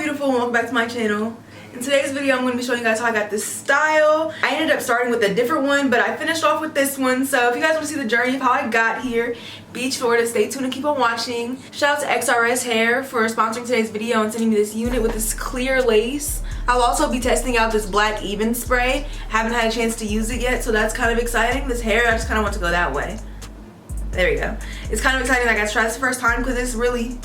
beautiful, and welcome back to my channel. In today's video I'm going to be showing you guys how I got this style. I ended up starting with a different one, but I finished off with this one. So if you guys want to see the journey of how I got here, be sure to stay tuned and keep on watching. Shout out to XRS Hair for sponsoring today's video and sending me this unit with this clear lace. I'll also be testing out this black even spray. Haven't had a chance to use it yet, so that's kind of exciting. This hair, I just kind of want to go that way. There we go. It's kind of exciting that I got to try this the first time because it's really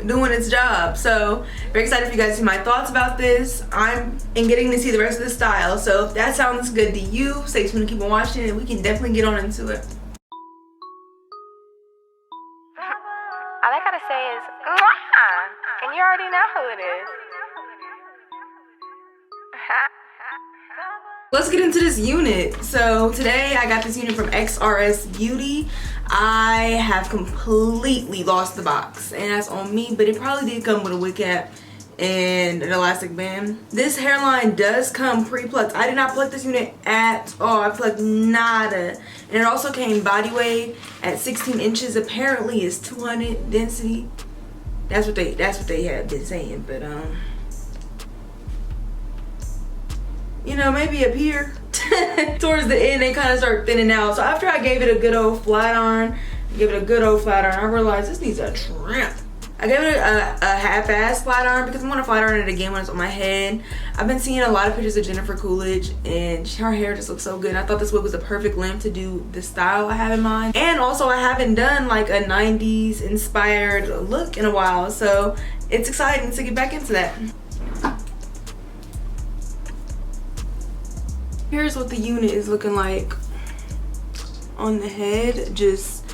doing its job. So very excited for you guys to see my thoughts about this. I'm getting to see the rest of the style. So if that sounds good to you, stay tuned and keep on watching and we can definitely get on into it. All I gotta say is mwah, and you already know who it is. Let's get into this unit. So today I got this unit from Xrsbeauty. I have completely lost the box and that's on me, but it probably did come with a wig cap and an elastic band. This hairline does come pre-plucked. I did not pluck this unit at all. I plucked nada. And it also came body weight at 16 inches. Apparently it's 200 density. That's what they had been saying, but you know, maybe up here towards the end they kind of start thinning out. So after I gave it a good old flat iron, I realized this needs a trim. I gave it a half-ass flat iron because I want to flat iron it again when it's on my head. I've been seeing a lot of pictures of Jennifer Coolidge and her hair just looks so good. I thought this wig was the perfect length to do the style I have in mind. And also I haven't done like a 90s inspired look in a while, so it's exciting to get back into that. Here's what the unit is looking like on the head, just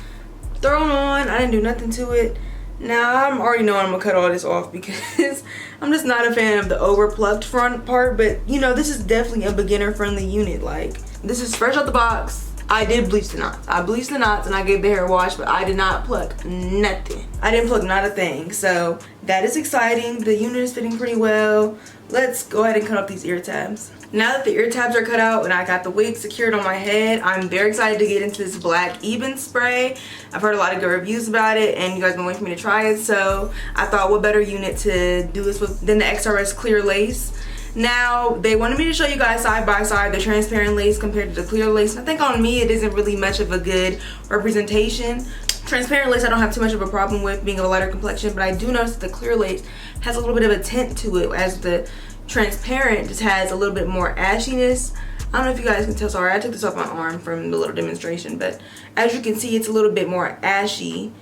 thrown on. I didn't do nothing to it. Now I'm already knowing I'm gonna cut all this off because I'm just not a fan of the over plucked front part, but you know, this is definitely a beginner friendly unit. Like, this is fresh out the box. I did bleach the knots. I bleached the knots and I gave the hair a wash, but I did not pluck nothing. I didn't pluck not a thing. So that is exciting. The unit is fitting pretty well. Let's go ahead and cut off these ear tabs. Now that the ear tabs are cut out and I got the wig secured on my head, I'm very excited to get into this black even spray. I've heard a lot of good reviews about it and you guys been waiting for me to try it, so I thought what better unit to do this with than the XRS clear lace. Now they wanted me to show you guys side by side the transparent lace compared to the clear lace. And I think on me it isn't really much of a good representation. Transparent lace I don't have too much of a problem with, being of a lighter complexion, but I do notice that the clear lace has a little bit of a tint to it, as the transparent just has a little bit more ashiness. I don't know if you guys can tell, sorry I took this off my arm from the little demonstration, but as you can see it's a little bit more ashy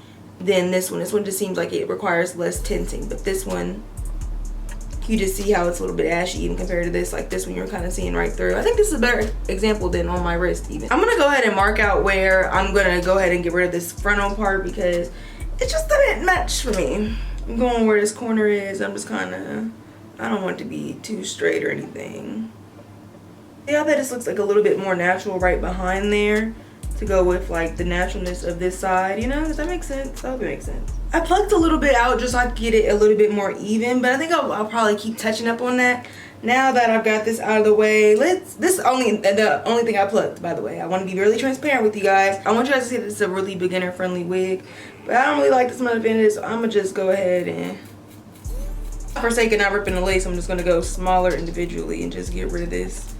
than this one. This one just seems like it requires less tinting, but this one you just see how it's a little bit ashy even compared to this. Like this one you're kind of seeing right through. I think this is a better example than on my wrist even. I'm gonna go ahead and mark out where I'm gonna go ahead and get rid of this frontal part because it just didn't match for me. I'm going where this corner is. I'm just kind of, I don't want it to be too straight or anything. See how that just looks like a little bit more natural right behind there to go with like the naturalness of this side, you know? Does that make sense? I hope it makes sense. I plucked a little bit out just so I could get it a little bit more even, but I think I'll probably keep touching up on that. Now that I've got this out of the way, this is the only thing I plucked, by the way. I want to be really transparent with you guys. I want you guys to see that this is a really beginner friendly wig, but I don't really like the smell of it, so I'm gonna just go ahead and, for sake of not ripping the lace, I'm just gonna go smaller individually and just get rid of this.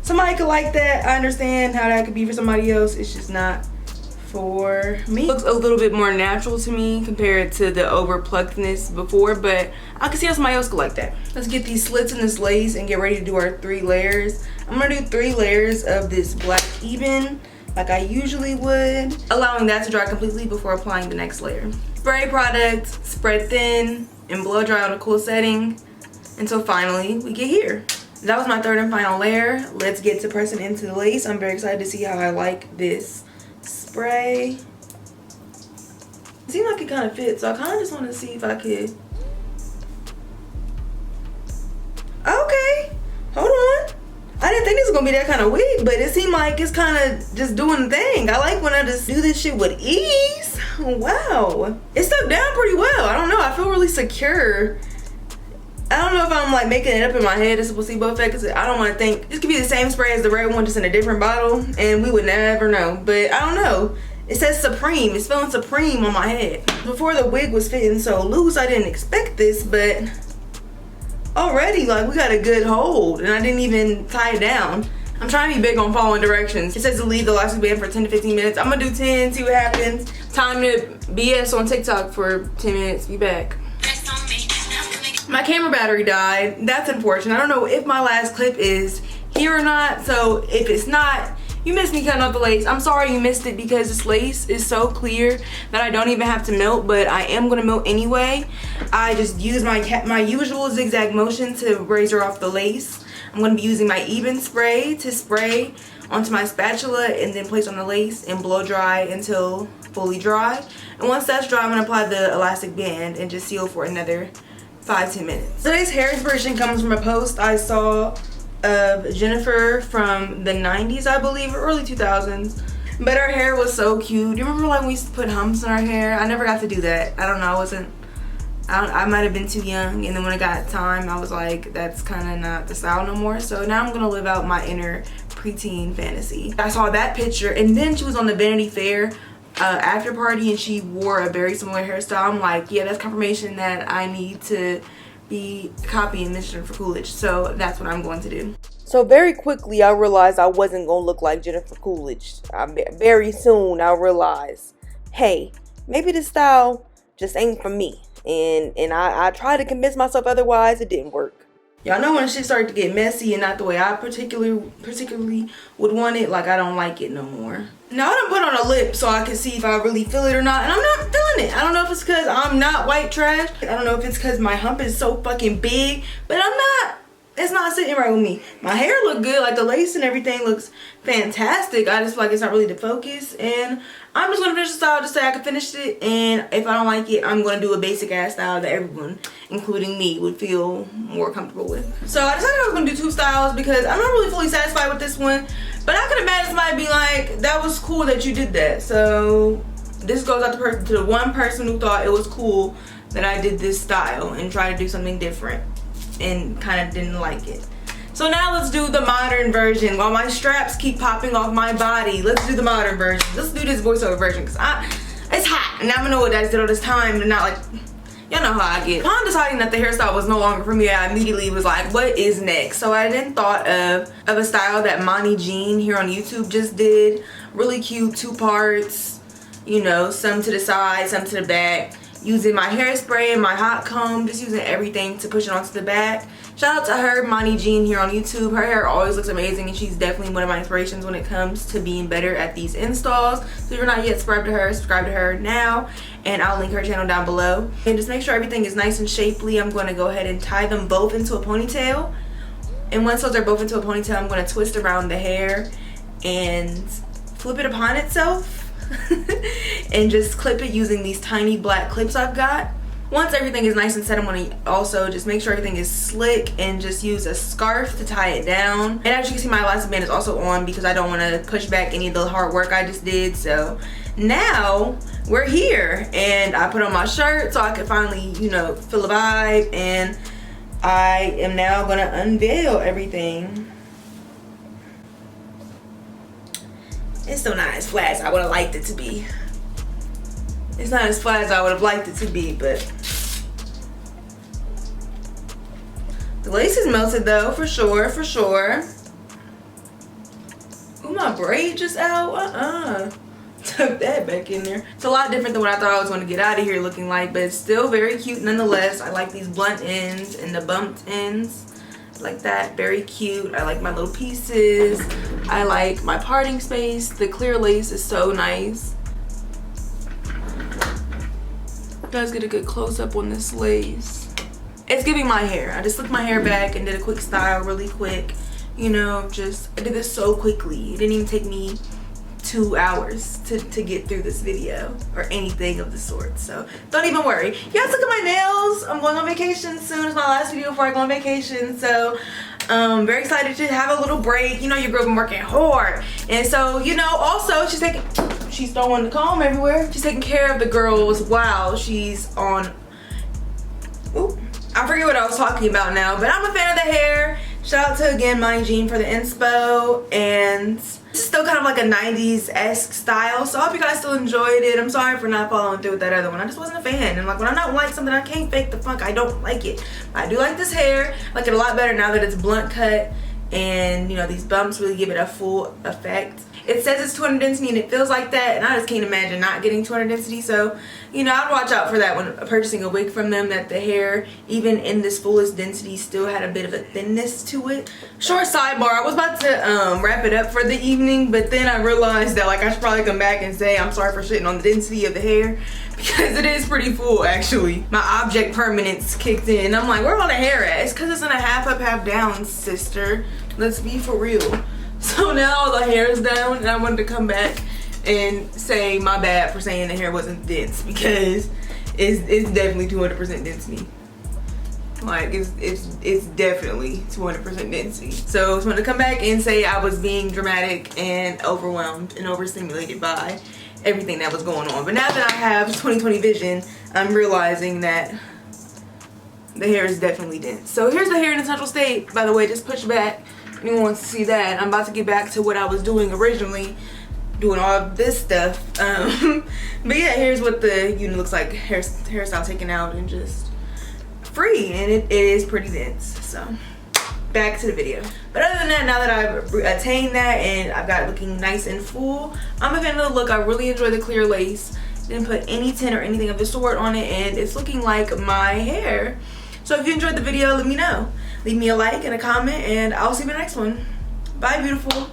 Somebody could like that. I understand how that could be for somebody else. It's just not for me. It looks a little bit more natural to me compared to the over pluckedness before, but I can see how somebody else could like that. Let's get these slits in this lace and get ready to do our 3 layers. I'm gonna do 3 layers of this black even like I usually would, allowing that to dry completely before applying the next layer. Spray product, spread thin, and blow dry on a cool setting until finally we get here. That was my 3rd and final layer. Let's get to pressing into the lace. I'm very excited to see how I like this spray. It seemed like it kind of fits, so I kind of just want to see if I could. Okay, hold on. I didn't think this was gonna be that kind of wig, but it seemed like it's kind of just doing the thing. I like when I just do this shit with ease. Wow, it stuck down pretty well. I don't know, I feel really secure. I don't know if I'm like making it up in my head as a placebo effect, because I don't want to think this could be the same spray as the red one, just in a different bottle, and we would never know. But I don't know. It says Supreme. It's feeling supreme on my head. Before the wig was fitting so loose, I didn't expect this, but already like we got a good hold and I didn't even tie it down. I'm trying to be big on following directions. It says to leave the elastic band for 10 to 15 minutes. I'm gonna do 10, see what happens. Time to BS on TikTok for 10 minutes, be back. My camera battery died. That's unfortunate. I don't know if my last clip is here or not, so if it's not, you missed me cutting off the lace. I'm sorry you missed it because this lace is so clear that I don't even have to melt, but I am gonna melt anyway. I just use my usual zigzag motion to razor off the lace. I'm gonna be using my even spray to spray onto my spatula and then place on the lace and blow dry until fully dry. And once that's dry, I'm gonna apply the elastic band and just seal for another 5-10 minutes. Today's hair inspiration comes from a post I saw of Jennifer from the 90s, I believe, or early 2000s. But her hair was so cute. Do you remember like we used to put humps in our hair? I never got to do that. I don't know, I might have been too young, and then when I got time, I was like, that's kind of not the style no more. So now I'm gonna live out my inner preteen fantasy. I saw that picture, and then she was on the Vanity Fair after party, and she wore a very similar hairstyle. I'm like, yeah, that's confirmation that I need to be copying this Jennifer Coolidge. So that's what I'm going to do. So very quickly, I realized I wasn't gonna look like Jennifer Coolidge. Very soon, I realized, hey, maybe this style just ain't for me. And I tried to convince myself otherwise. It didn't work. Y'all know when shit started to get messy and not the way I particularly would want it, like I don't like it no more. Now I done put on a lip so I can see if I really feel it or not, and I'm not feeling it. I don't know if it's because I'm not white trash. I don't know if it's because my hump is so fucking big, but I'm not. It's not sitting right with me. My hair look good, like the lace and everything looks fantastic. I just feel like it's not really the focus, and I'm just gonna finish the style just so I can finish it. And if I don't like it, I'm gonna do a basic ass style that everyone, including me, would feel more comfortable with. So I decided I was gonna do 2 styles because I'm not really fully satisfied with this one, but I could imagine somebody be like, that was cool that you did that. So this goes out to the one person who thought it was cool that I did this style and tried to do something different and kind of didn't like it. So now let's do the modern version. While my straps keep popping off my body, let's do the modern version. Let's do this voiceover version because it's hot and I know what I did all this time and not like, y'all know how I get. Upon deciding that the hairstyle was no longer for me, I immediately was like, what is next? So I then thought of a style that Monty Jean here on YouTube just did. Really cute, 2 parts, you know, some to the side, some to the back. Using my hairspray and my hot comb, just using everything to push it onto the back. Shout out to her, Monty Jean here on YouTube. Her hair always looks amazing and she's definitely one of my inspirations when it comes to being better at these installs. So if you're not yet subscribe to her now, and I'll link her channel down below. And just make sure everything is nice and shapely. I'm going to go ahead and tie them both into a ponytail. And once those are both into a ponytail, I'm going to twist around the hair and flip it upon itself. And just clip it using these tiny black clips I've got. Once everything is nice and set, I'm going to also just make sure everything is slick and just use a scarf to tie it down. And as you can see, my elastic band is also on because I don't want to push back any of the hard work I just did. So now we're here, and I put on my shirt so I could finally, you know, feel a vibe, and I am now going to unveil everything. It's still not as flat as I would have liked it to be. It's not as flat as I would have liked it to be, but the lace is melted though, for sure, for sure. Ooh, my braid just out. Tuck that back in there. It's a lot different than what I thought I was going to get out of here looking like, but it's still very cute nonetheless. I like these blunt ends and the bumped ends. Like that, very cute. I like my little pieces. I like my parting space. The clear lace is so nice. You guys get a good close-up on this lace. It's giving my hair. I just slicked my hair back and did a quick style really quick. You know, just I did this so quickly. It didn't even take me 2 hours to get through this video or anything of the sort, so don't even worry. You guys, look at my nails. I'm going on vacation soon. It's my last video before I go on vacation, so very excited to have a little break. You know, your girl been working hard, and so, you know, also she's throwing the comb everywhere. She's taking care of the girls while she's on. Ooh, I forget what I was talking about now, but I'm a fan of the hair. Shout out to, again, Monty Jean for the inspo, and this just still kind of like a 90s-esque style. So I hope you guys still enjoyed it. I'm sorry for not following through with that other one. I just wasn't a fan. And like when I don't like something, I can't fake the funk. I don't like it. I do like this hair. I like it a lot better now that it's blunt cut. And you know, these bumps really give it a full effect. It says it's 200 density and it feels like that, and I just can't imagine not getting 200 density. So, you know, I'd watch out for that when purchasing a wig from them, that the hair, even in this fullest density, still had a bit of a thinness to it. Short sidebar, I was about to wrap it up for the evening, but then I realized that like I should probably come back and say I'm sorry for shitting on the density of the hair, because it is pretty full actually. My object permanence kicked in. I'm like, where all the hair at? It's because it's in a half up, half down, sister. Let's be for real. So now all the hair is down, and I wanted to come back and say my bad for saying the hair wasn't dense, because it's definitely 200% density. Like it's definitely 200% density. So I just wanted to come back and say I was being dramatic and overwhelmed and overstimulated by everything that was going on. But now that I have 20/20 vision, I'm realizing that the hair is definitely dense. So here's the hair in its natural state, by the way, just push back. Anyone wants to see that. I'm about to get back to what I was doing originally, doing all of this stuff. But yeah, here's what the unit looks like, hairstyle taken out and just free, and it is pretty dense. So back to the video. But other than that, now that I've attained that and I've got it looking nice and full, I'm a fan of the look. I really enjoy the clear lace. Didn't put any tint or anything of the sort on it, and it's looking like my hair. So if you enjoyed the video, let me know. Leave me a like and a comment, and I'll see you in the next one. Bye, beautiful.